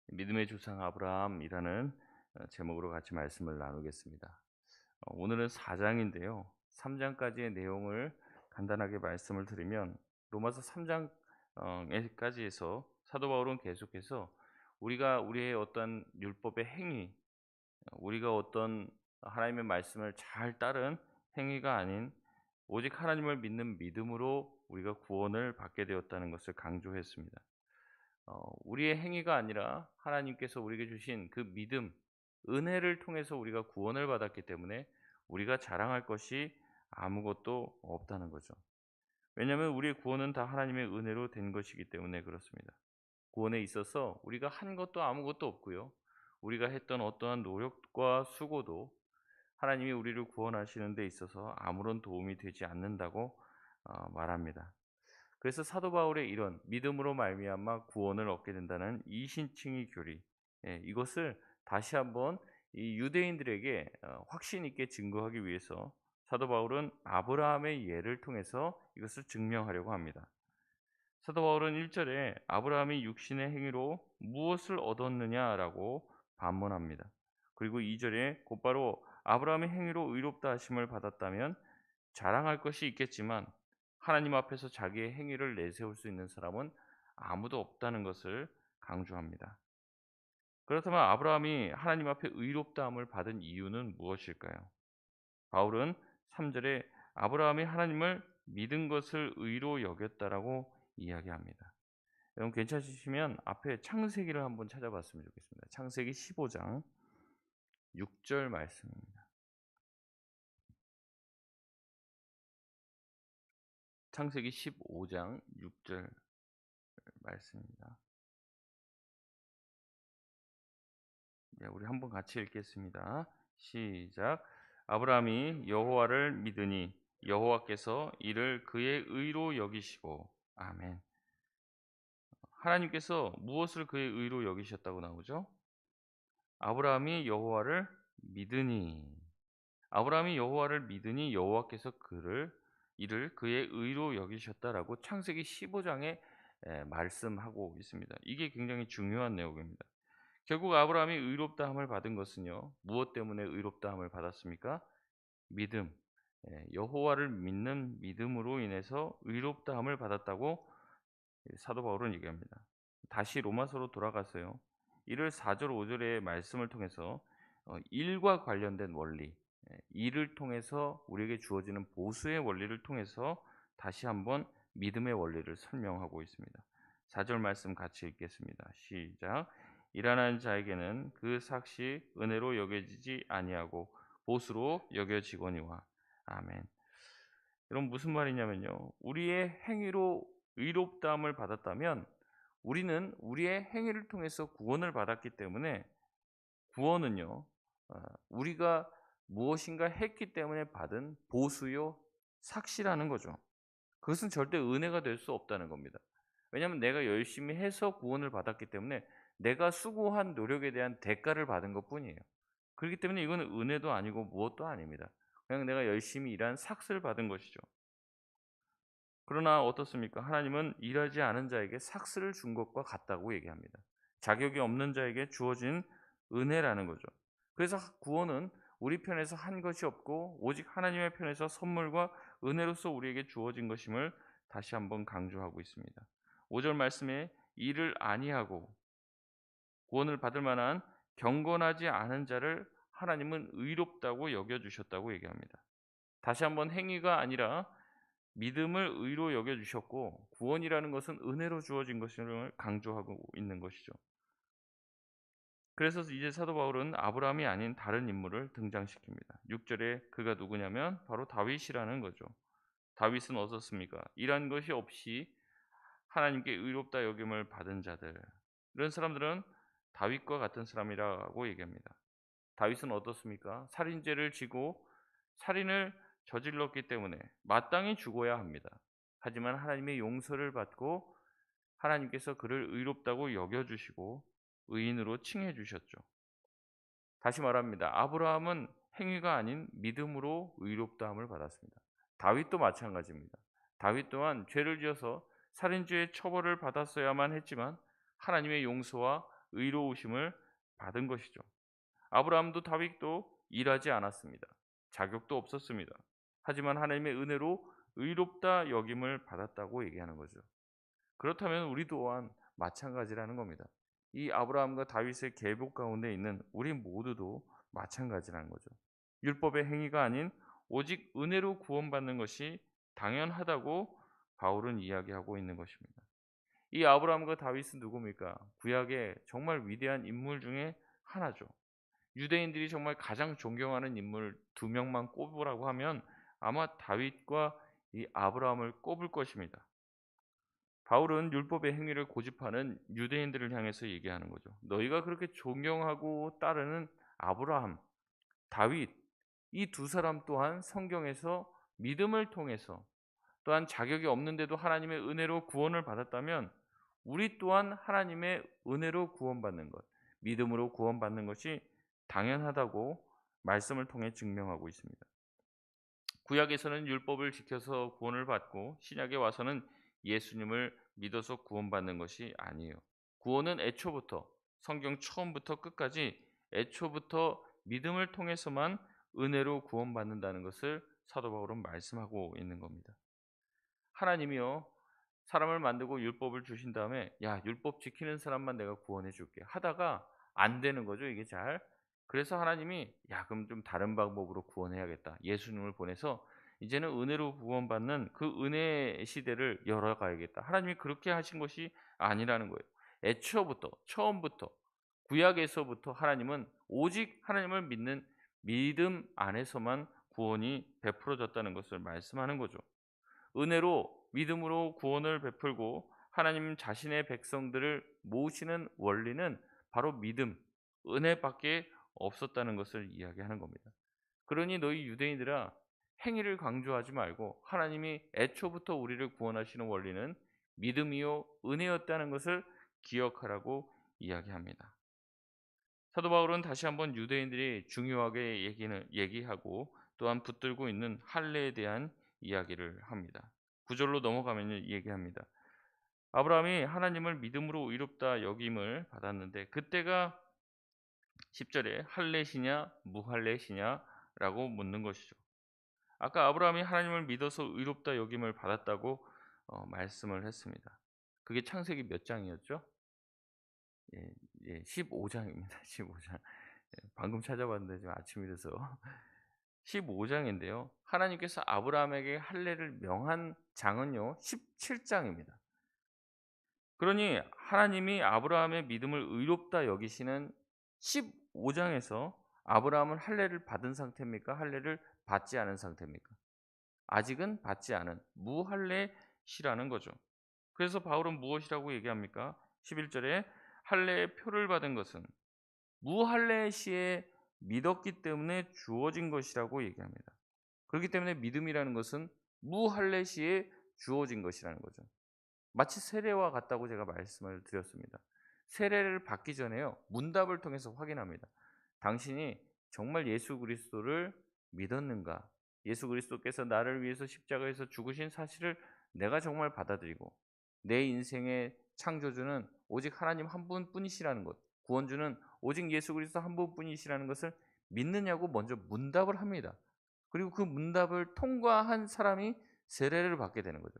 믿음의 조상 아브라함이라는 제목으로 같이 말씀을 나누겠습니다. 오늘은 4장인데요. 3장까지의 내용을 간단하게 말씀을 드리면 로마서 3장 에까지에서 사도 바울은 계속해서 우리가 우리의 어떤 율법의 행위, 우리가 어떤 하나님의 말씀을 잘 따른 행위가 아닌 오직 하나님을 믿는 믿음으로 우리가 구원을 받게 되었다는 것을 강조했습니다. 우리의 행위가 아니라 하나님께서 우리에게 주신 그 믿음, 은혜를 통해서 우리가 구원을 받았기 때문에 우리가 자랑할 것이 아무것도 없다는 거죠. 왜냐하면 우리의 구원은 다 하나님의 은혜로 된 것이기 때문에 그렇습니다. 구원에 있어서 우리가 한 것도 아무것도 없고요. 우리가 했던 어떠한 노력과 수고도 하나님이 우리를 구원하시는 데 있어서 아무런 도움이 되지 않는다고 말합니다. 그래서 사도 바울의 이런 믿음으로 말미암아 구원을 얻게 된다는 이신칭의 교리, 이것을 다시 한번 이 유대인들에게 확신 있게 증거하기 위해서 사도 바울은 아브라함의 예를 통해서 이것을 증명하려고 합니다. 사도 바울은 1절에 아브라함이 육신의 행위로 무엇을 얻었느냐라고 반문합니다. 그리고 2절에 곧바로 아브라함의 행위로 의롭다 하심을 받았다면 자랑할 것이 있겠지만 하나님 앞에서 자기의 행위를 내세울 수 있는 사람은 아무도 없다는 것을 강조합니다. 그렇다면 아브라함이 하나님 앞에 의롭다함을 받은 이유는 무엇일까요? 바울은 3절에 아브라함이 하나님을 믿은 것을 의로 여겼다라고 이야기합니다. 여러분 괜찮으시면 앞에 창세기를 한번 찾아봤으면 좋겠습니다. 창세기 15장 6절 말씀입니다. 창세기 15장 6절 말씀입니다. 네, 우리 한번 같이 읽겠습니다. 시작. 아브라함이 여호와를 믿으니 여호와께서 이를 그의 의로 여기시고. 아멘. 하나님께서 무엇을 그의 의로 여기셨다고 나오죠? 아브라함이 여호와를 믿으니. 아브라함이 여호와를 믿으니 여호와께서 이를 그의 의로 여기셨다라고 창세기 15장에 말씀하고 있습니다. 이게 굉장히 중요한 내용입니다. 결국 아브라함이 의롭다함을 받은 것은요. 무엇 때문에 의롭다함을 받았습니까? 믿음. 여호와를 믿는 믿음으로 인해서 의롭다함을 받았다고 사도 바울은 얘기합니다. 다시 로마서로 돌아가서요. 이를 4절 5절의 말씀을 통해서 일과 관련된 원리, 일을 통해서 우리에게 주어지는 보수의 원리를 통해서 다시 한번 믿음의 원리를 설명하고 있습니다. 4절 말씀 같이 읽겠습니다. 시작. 일하는 자에게는 그 삭시 은혜로 여겨지지 아니하고 보수로 여겨지거니와. 아멘. 여러분 무슨 말이냐면요. 우리의 행위로 의롭다함을 받았다면 우리는 우리의 행위를 통해서 구원을 받았기 때문에 구원은요. 우리가 무엇인가 했기 때문에 받은 보수요 삭시라는 거죠. 그것은 절대 은혜가 될 수 없다는 겁니다. 왜냐하면 내가 열심히 해서 구원을 받았기 때문에 내가 수고한 노력에 대한 대가를 받은 것뿐이에요. 그렇기 때문에 이거는 은혜도 아니고 무엇도 아닙니다. 그냥 내가 열심히 일한 삭스를 받은 것이죠. 그러나 어떻습니까? 하나님은 일하지 않은 자에게 삭스를 준 것과 같다고 얘기합니다. 자격이 없는 자에게 주어진 은혜라는 거죠. 그래서 구원은 우리 편에서 한 것이 없고 오직 하나님의 편에서 선물과 은혜로서 우리에게 주어진 것임을 다시 한번 강조하고 있습니다. 5절 말씀에 일을 아니하고 구원을 받을 만한 경건하지 않은 자를 하나님은 의롭다고 여겨주셨다고 얘기합니다. 다시 한번 행위가 아니라 믿음을 의로 여겨주셨고 구원이라는 것은 은혜로 주어진 것임을 강조하고 있는 것이죠. 그래서 이제 사도 바울은 아브라함이 아닌 다른 인물을 등장시킵니다. 6절에 그가 누구냐면 바로 다윗이라는 거죠. 다윗은 어떻습니까? 이런 것이 없이 하나님께 의롭다 여김을 받은 자들. 이런 사람들은 다윗과 같은 사람이라고 얘기합니다. 다윗은 어떻습니까? 살인죄를 지고 살인을 저질렀기 때문에 마땅히 죽어야 합니다. 하지만 하나님의 용서를 받고 하나님께서 그를 의롭다고 여겨주시고 의인으로 칭해 주셨죠. 다시 말합니다. 아브라함은 행위가 아닌 믿음으로 의롭다함을 받았습니다. 다윗도 마찬가지입니다. 다윗 또한 죄를 지어서 살인죄의 처벌을 받았어야만 했지만 하나님의 용서와 의로우심을 받은 것이죠. 아브라함도 다윗도 일하지 않았습니다. 자격도 없었습니다. 하지만 하나님의 은혜로 의롭다 여김을 받았다고 얘기하는 거죠. 그렇다면 우리 또한 마찬가지라는 겁니다. 이 아브라함과 다윗의 계보 가운데 있는 우리 모두도 마찬가지라는 거죠. 율법의 행위가 아닌 오직 은혜로 구원받는 것이 당연하다고 바울은 이야기하고 있는 것입니다. 이 아브라함과 다윗은 누굽니까? 구약의 정말 위대한 인물 중에 하나죠. 유대인들이 정말 가장 존경하는 인물 두 명만 꼽으라고 하면 아마 다윗과 이 아브라함을 꼽을 것입니다. 바울은 율법의 행위를 고집하는 유대인들을 향해서 얘기하는 거죠. 너희가 그렇게 존경하고 따르는 아브라함, 다윗, 이 두 사람 또한 성경에서 믿음을 통해서 또한 자격이 없는데도 하나님의 은혜로 구원을 받았다면 우리 또한 하나님의 은혜로 구원받는 것, 믿음으로 구원받는 것이 당연하다고 말씀을 통해 증명하고 있습니다. 구약에서는 율법을 지켜서 구원을 받고 신약에 와서는 예수님을 믿어서 구원받는 것이 아니에요. 구원은 애초부터 성경 처음부터 끝까지 애초부터 믿음을 통해서만 은혜로 구원받는다는 것을 사도 바울은 말씀하고 있는 겁니다. 하나님이요 사람을 만들고 율법을 주신 다음에 야 율법 지키는 사람만 내가 구원해 줄게 하다가 안 되는 거죠 이게 잘. 그래서 하나님이 야 그럼 좀 다른 방법으로 구원해야겠다. 예수님을 보내서 이제는 은혜로 구원받는 그 은혜의 시대를 열어가야겠다. 하나님이 그렇게 하신 것이 아니라는 거예요. 애초부터 처음부터 구약에서부터 하나님은 오직 하나님을 믿는 믿음 안에서만 구원이 베풀어졌다는 것을 말씀하는 거죠. 은혜로 믿음으로 구원을 베풀고 하나님 자신의 백성들을 모으시는 원리는 바로 믿음, 은혜밖에 없었다는 것을 이야기하는 겁니다. 그러니 너희 유대인들아 행위를 강조하지 말고 하나님이 애초부터 우리를 구원하시는 원리는 믿음이요 은혜였다는 것을 기억하라고 이야기합니다. 사도 바울은 다시 한번 유대인들이 중요하게 얘기하고 또한 붙들고 있는 할례에 대한 이야기를 합니다. 9절로 넘어가면 얘기합니다. 아브라함이 하나님을 믿음으로 의롭다 여김을 받았는데 그때가 10절에 할례시냐 무할례시냐라고 묻는 것이죠. 아까 아브라함이 하나님을 믿어서 의롭다 여김을 받았다고 말씀을 했습니다. 그게 창세기 몇 장이었죠? 예, 15장입니다. 15장. 방금 찾아봤는데 지금 아침이라서 15장인데요. 하나님께서 아브라함에게 할례를 명한 장은요 17장입니다. 그러니 하나님이 아브라함의 믿음을 의롭다 여기시는 15장에서 아브라함은 할례를 받은 상태입니까? 할례를 받지 않은 상태입니까? 아직은 받지 않은 무할례시라는 거죠. 그래서 바울은 무엇이라고 얘기합니까? 11절에 할례의 표를 받은 것은 무할례 시에 믿었기 때문에 주어진 것이라고 얘기합니다. 그렇기 때문에 믿음이라는 것은 무할례 시에 주어진 것이라는 거죠. 마치 세례와 같다고 제가 말씀을 드렸습니다. 세례를 받기 전에요. 문답을 통해서 확인합니다. 당신이 정말 예수 그리스도를 믿었는가? 예수 그리스도께서 나를 위해서 십자가에서 죽으신 사실을 내가 정말 받아들이고 내 인생의 창조주는 오직 하나님 한 분뿐이시라는 것, 구원주는 오직 예수 그리스도 한 분뿐이시라는 것을 믿느냐고 먼저 문답을 합니다. 그리고 그 문답을 통과한 사람이 세례를 받게 되는 거죠.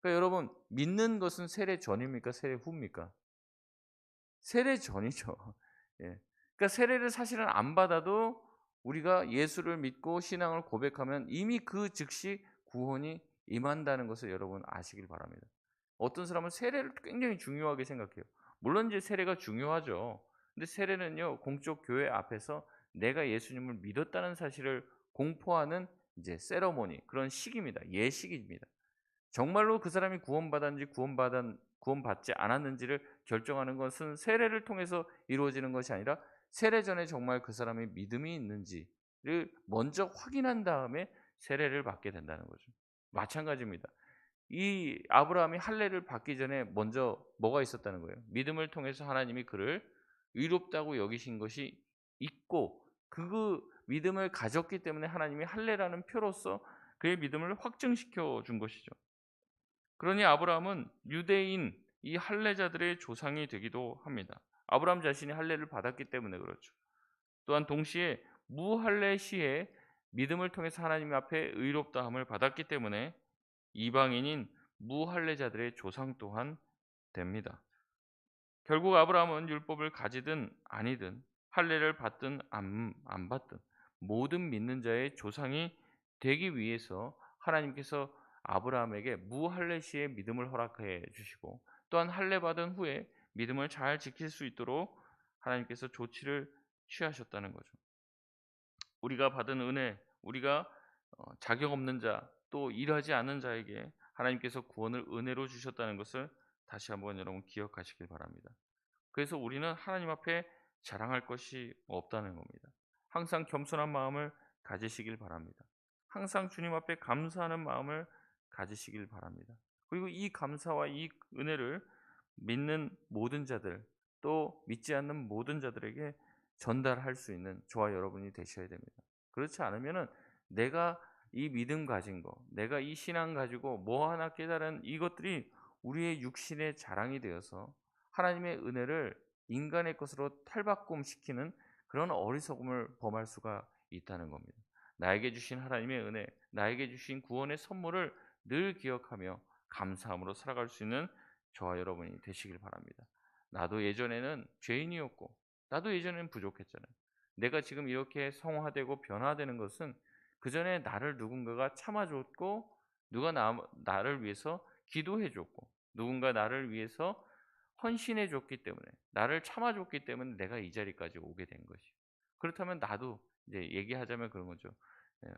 그러니까 여러분 믿는 것은 세례 전입니까? 세례 후입니까? 세례 전이죠. 예. 그러니까 세례를 사실은 안 받아도 우리가 예수를 믿고 신앙을 고백하면 이미 그 즉시 구원이 임한다는 것을 여러분 아시길 바랍니다. 어떤 사람은 세례를 굉장히 중요하게 생각해요. 물론 이제 세례가 중요하죠. 근데 세례는요 공적 교회 앞에서 내가 예수님을 믿었다는 사실을 공포하는 이제 세러모니 그런 식입니다. 예식입니다. 정말로 그 사람이 구원받았는지 구원받지 않았는지를 결정하는 것은 세례를 통해서 이루어지는 것이 아니라 세례 전에 정말 그 사람의 믿음이 있는지를 먼저 확인한 다음에 세례를 받게 된다는 거죠. 마찬가지입니다. 이 아브라함이 할례를 받기 전에 먼저 뭐가 있었다는 거예요? 믿음을 통해서 하나님이 그를 의롭다고 여기신 것이 있고 그 믿음을 가졌기 때문에 하나님이 할례라는 표로서 그의 믿음을 확증시켜 준 것이죠. 그러니 아브라함은 유대인 이 할례자들의 조상이 되기도 합니다. 아브라함 자신이 할례를 받았기 때문에 그렇죠. 또한 동시에 무할례 시에 믿음을 통해서 하나님 앞에 의롭다함을 받았기 때문에 이방인인 무할례자들의 조상 또한 됩니다. 결국 아브라함은 율법을 가지든 아니든 할례를 받든 안 받든 모든 믿는 자의 조상이 되기 위해서 하나님께서 아브라함에게 무할례 시에 믿음을 허락해 주시고 또한 할례 받은 후에 믿음을 잘 지킬 수 있도록 하나님께서 조치를 취하셨다는 거죠. 우리가 받은 은혜, 우리가 자격 없는 자, 또 일하지 않은 자에게 하나님께서 구원을 은혜로 주셨다는 것을 다시 한번 여러분 기억하시길 바랍니다. 그래서 우리는 하나님 앞에 자랑할 것이 없다는 겁니다. 항상 겸손한 마음을 가지시길 바랍니다. 항상 주님 앞에 감사하는 마음을 가지시길 바랍니다. 그리고 이 감사와 이 은혜를 믿는 모든 자들, 또 믿지 않는 모든 자들에게 전달할 수 있는 저와 여러분이 되셔야 됩니다. 그렇지 않으면은 내가 이 믿음 가진 거, 내가 이 신앙 가지고 뭐 하나 깨달은 이것들이 우리의 육신의 자랑이 되어서 하나님의 은혜를 인간의 것으로 탈바꿈시키는 그런 어리석음을 범할 수가 있다는 겁니다. 나에게 주신 하나님의 은혜, 나에게 주신 구원의 선물을 늘 기억하며 감사함으로 살아갈 수 있는 저와 여러분이 되시길 바랍니다. 나도 예전에는 죄인이었고 나도 예전에는 부족했잖아요. 내가 지금 이렇게 성화되고 변화되는 것은 그전에 나를 누군가가 참아줬고 누가 나를 위해서 기도해 줬고 누군가 나를 위해서 헌신해 줬기 때문에 나를 참아 줬기 때문에 내가 이 자리까지 오게 된 것이요. 그렇다면 나도 이제 얘기하자면 그런 거죠. 예.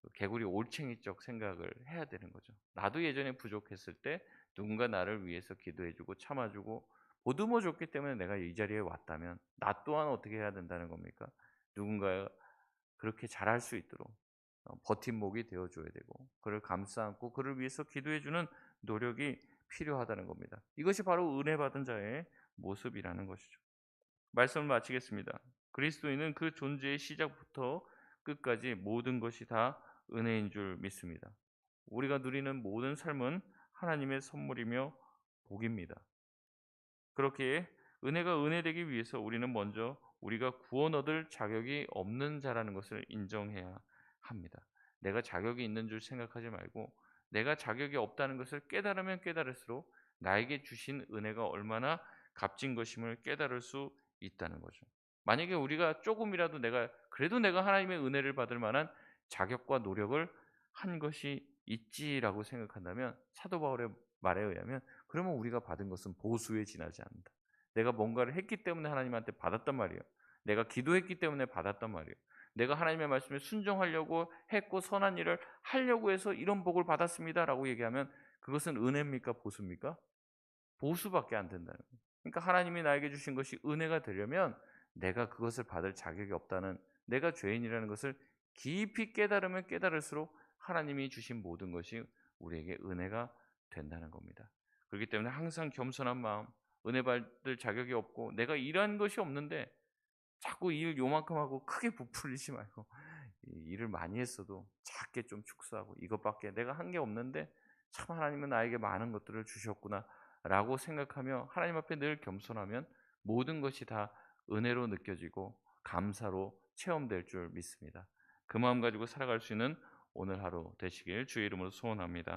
그 개구리 올챙이적 생각을 해야 되는 거죠. 나도 예전에 부족했을 때 누군가 나를 위해서 기도해 주고 참아 주고 보듬어 줬기 때문에 내가 이 자리에 왔다면 나 또한 어떻게 해야 된다는 겁니까? 누군가 그렇게 잘할 수 있도록 버팀목이 되어 줘야 되고 그를 감싸 안고 그를 위해서 기도해 주는 노력이 필요하다는 겁니다. 이것이 바로 은혜 받은 자의 모습이라는 것이죠. 말씀을 마치겠습니다. 그리스도인은 그 존재의 시작부터 끝까지 모든 것이 다 은혜인 줄 믿습니다. 우리가 누리는 모든 삶은 하나님의 선물이며 복입니다. 그렇기에 은혜가 은혜되기 위해서 우리는 먼저 우리가 구원 얻을 자격이 없는 자라는 것을 인정해야 합니다. 내가 자격이 있는 줄 생각하지 말고 내가 자격이 없다는 것을 깨달으면 깨달을수록 나에게 주신 은혜가 얼마나 값진 것임을 깨달을 수 있다는 거죠. 만약에 우리가 조금이라도 내가 하나님의 은혜를 받을 만한 자격과 노력을 한 것이 있지라고 생각한다면 사도 바울의 말에 의하면 그러면 우리가 받은 것은 보수에 지나지 않는다. 내가 뭔가를 했기 때문에 하나님한테 받았단 말이에요. 내가 기도했기 때문에 받았단 말이에요. 내가 하나님의 말씀에 순종하려고 했고 선한 일을 하려고 해서 이런 복을 받았습니다라고 얘기하면 그것은 은혜입니까? 보수입니까? 보수밖에 안 된다는 거예요. 그러니까 하나님이 나에게 주신 것이 은혜가 되려면 내가 그것을 받을 자격이 없다는 내가 죄인이라는 것을 깊이 깨달으면 깨달을수록 하나님이 주신 모든 것이 우리에게 은혜가 된다는 겁니다. 그렇기 때문에 항상 겸손한 마음, 은혜 받을 자격이 없고 내가 일한 것이 없는데 자꾸 일 요만큼 하고 크게 부풀리지 말고 일을 많이 했어도 작게 좀 축소하고 이것밖에 내가 한 게 없는데 참 하나님은 나에게 많은 것들을 주셨구나라고 생각하며 하나님 앞에 늘 겸손하면 모든 것이 다 은혜로 느껴지고 감사로 체험될 줄 믿습니다. 그 마음 가지고 살아갈 수 있는 오늘 하루 되시길 주의 이름으로 소원합니다.